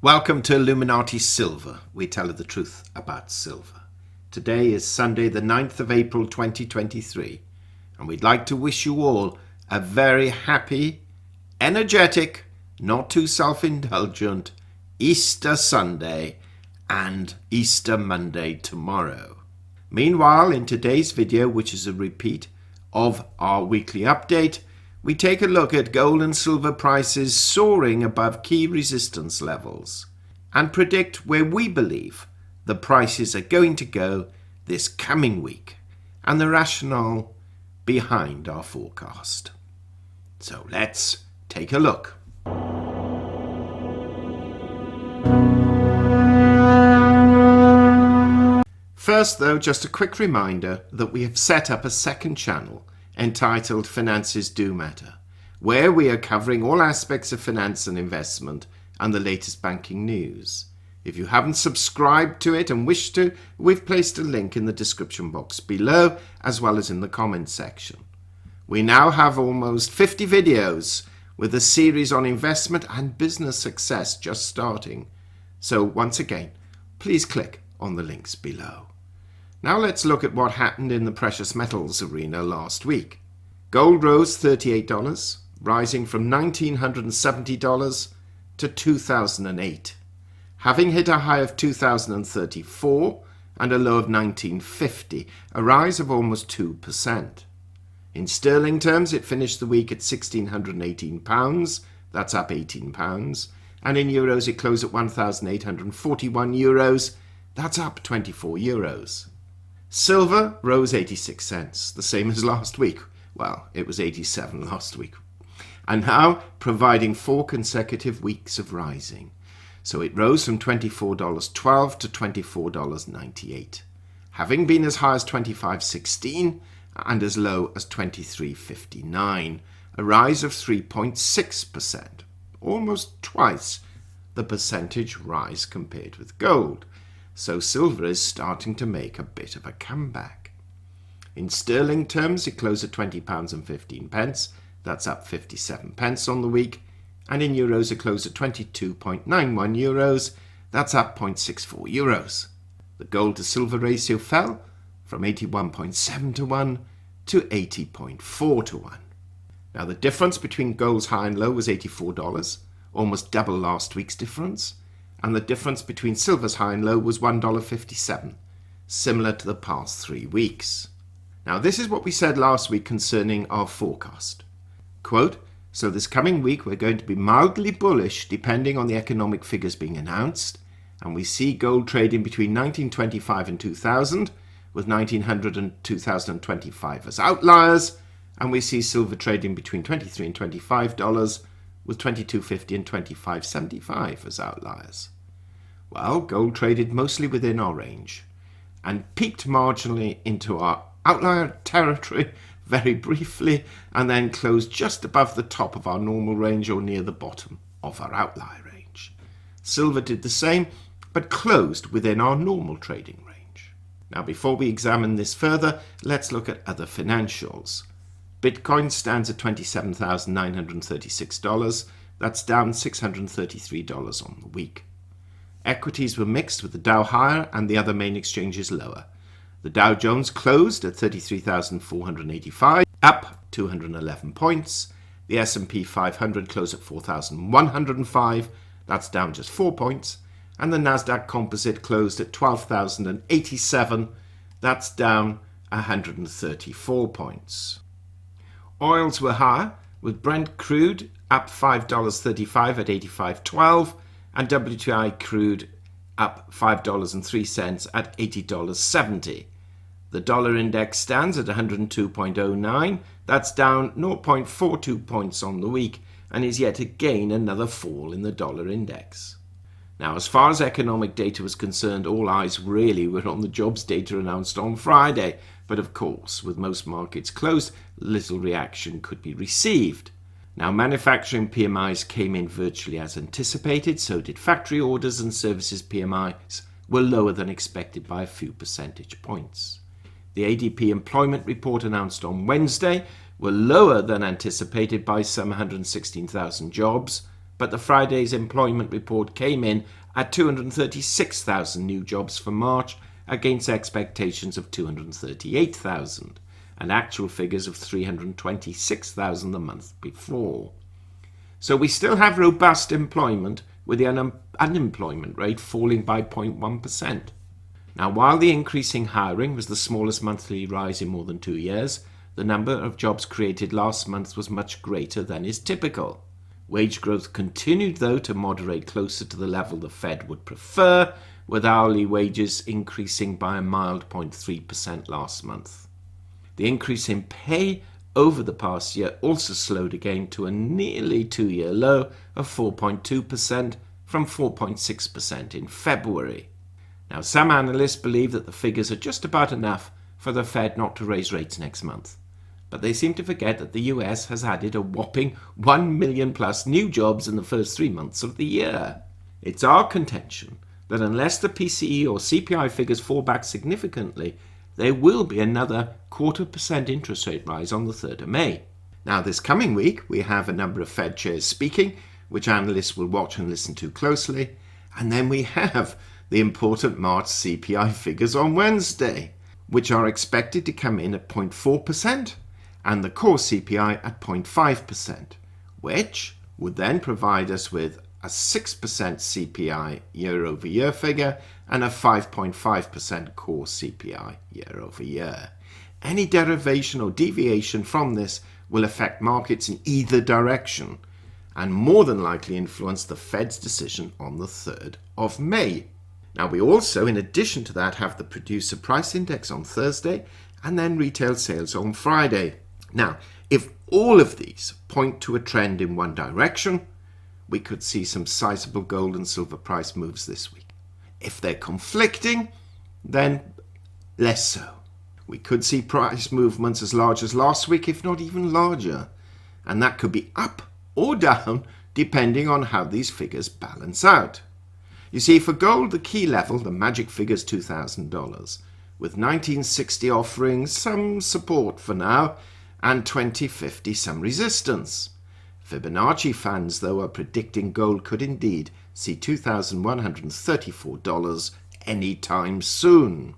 Welcome to Illuminati Silver. We tell you the truth about silver. Today is Sunday the 9th of April 2023 and we'd like to wish you all a very happy, energetic, not too self-indulgent Easter Sunday and Easter Monday tomorrow. Meanwhile, in today's video, which is a repeat of our weekly update, we take a look at gold and silver prices soaring above key resistance levels and predict where we believe the prices are going to go this coming week and the rationale behind our forecast. So let's take a look. First though, just a quick reminder that we have set up a second channel entitled Finances Do Matter, where we are covering all aspects of finance and investment and the latest banking news. If you haven't subscribed to it and wish to, we've placed a link in the description box below as well as in the comments section. We now have almost 50 videos with a series on investment and business success just starting. So once again, please click on the links below. Now let's look at what happened in the precious metals arena last week. Gold rose $38, rising from $1,970 to $2,008, having hit a high of $2,034 and a low of $1,950, a rise of almost 2%. In sterling terms, it finished the week at £1,618, that's up £18, and in euros it closed at €1,841, that's up €24. Silver rose 86 cents, the same as last week. Well, it was 87 last week. And now providing 4 consecutive weeks of rising. So it rose from $24.12 to $24.98, having been as high as $25.16 and as low as $23.59, a rise of 3.6%, almost twice the percentage rise compared with gold. So silver is starting to make a bit of a comeback. In sterling terms, it closed at £20.15, that's up 57 pence on the week, and in euros it closed at 22.91 euros, that's up 0.64 euros. The gold to silver ratio fell from 81.7 to 1 to 80.4 to 1. Now the difference between gold's high and low was $84, almost double last week's difference. And the difference between silver's high and low was $1.57, similar to the past 3 weeks. Now this is what we said last week concerning our forecast. Quote, so this coming week we're going to be mildly bullish depending on the economic figures being announced, and we see gold trading between 1925 and 2000, with 1900 and 2025 as outliers, and we see silver trading between $23 and $25, with $22.50 and $25.75 as outliers. Well, gold traded mostly within our range and peaked marginally into our outlier territory very briefly and then closed just above the top of our normal range or near the bottom of our outlier range. Silver did the same but closed within our normal trading range. Now before we examine this further, let's look at other financials. Bitcoin stands at $27,936. That's down $633 on the week. Equities were mixed with the Dow higher and the other main exchanges lower. The Dow Jones closed at 33,485, up 211 points. The S&P 500 closed at 4,105. That's down just 4 points. And the Nasdaq Composite closed at 12,087. That's down 134 points. Oils were higher, with Brent crude up $5.35 at 85.12 and WTI crude up $5.03 at $80.70. The dollar index stands at 102.09. That's down 0.42 points on the week and is yet again another fall in the dollar index. Now, as far as economic data was concerned, all eyes really were on the jobs data announced on Friday. But of course, with most markets closed, little reaction could be received. Now, manufacturing PMIs came in virtually as anticipated, so did factory orders, and services PMIs were lower than expected by a few percentage points. The ADP employment report announced on Wednesday were lower than anticipated by some 116,000 jobs, but the Friday's employment report came in at 236,000 new jobs for March against expectations of 238,000 and actual figures of 326,000 the month before. So we still have robust employment, with the unemployment rate falling by 0.1%. Now, while the increasing hiring was the smallest monthly rise in more than 2 years, the number of jobs created last month was much greater than is typical. Wage growth continued, though, to moderate closer to the level the Fed would prefer, with hourly wages increasing by a mild 0.3% last month. The increase in pay over the past year also slowed again to a nearly 2-year low of 4.2% from 4.6% in February. Now, some analysts believe that the figures are just about enough for the Fed not to raise rates next month. But they seem to forget that the US has added a whopping 1 million plus new jobs in the first 3 months of the year. It's our contention that unless the PCE or CPI figures fall back significantly, there will be another 0.25% interest rate rise on the 3rd of May. Now, this coming week, we have a number of Fed chairs speaking, which analysts will watch and listen to closely. And then we have the important March CPI figures on Wednesday, which are expected to come in at 0.4%, and the core CPI at 0.5%, which would then provide us with a 6% CPI year-over-year figure and a 5.5% core CPI year-over-year. Any derivation or deviation from this will affect markets in either direction and more than likely influence the Fed's decision on the 3rd of May. Now, we also, in addition to that, have the producer price index on Thursday and then retail sales on Friday. Now, if all of these point to a trend in one direction, we could see some sizable gold and silver price moves this week. If they're conflicting, then less so. We could see price movements as large as last week, if not even larger. And that could be up or down, depending on how these figures balance out. You see, for gold, the key level, the magic figure, is $2,000, with 1960 offering some support for now, and 2050 some resistance. Fibonacci fans, though, are predicting gold could indeed see $2,134 anytime soon.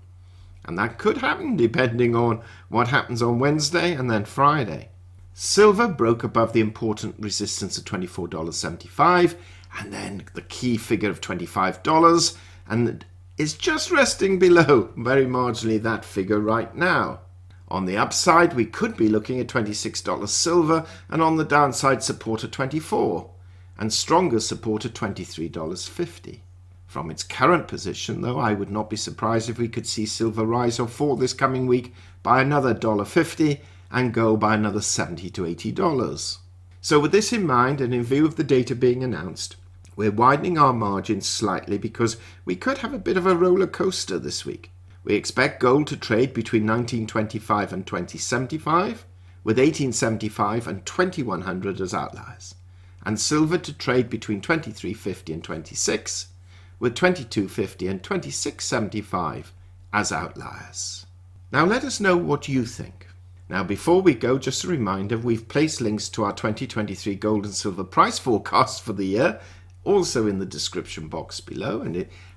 And that could happen depending on what happens on Wednesday and then Friday. Silver broke above the important resistance of $24.75 and then the key figure of $25, and is just resting below very marginally that figure right now. On the upside, we could be looking at $26 silver, and on the downside, support at $24, and stronger support at $23.50. From its current position, though, I would not be surprised if we could see silver rise or fall this coming week by another $1.50 and go by another $70 to $80. So with this in mind, and in view of the data being announced, we're widening our margins slightly because we could have a bit of a roller coaster this week. We expect gold to trade between $1,925 and $2,075, with $1,875 and $2,100 as outliers, and silver to trade between $23.50 and $26, with $22.50 and $26.75 as outliers. Now let us know what you think. Now before we go, just a reminder, we've placed links to our 2023 gold and silver price forecasts for the year, also in the description box below,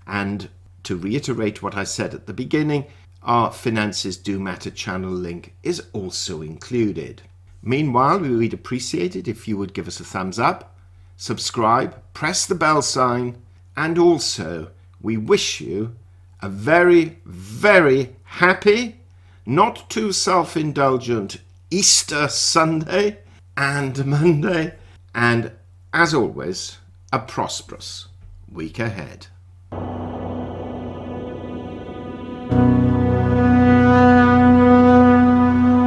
and to reiterate what I said at the beginning, our Finances Do Matter channel link is also included. Meanwhile, we would appreciate it if you would give us a thumbs up, subscribe, press the bell sign, and also we wish you a very, very happy, not too self-indulgent Easter Sunday and Monday, and as always, a prosperous week ahead.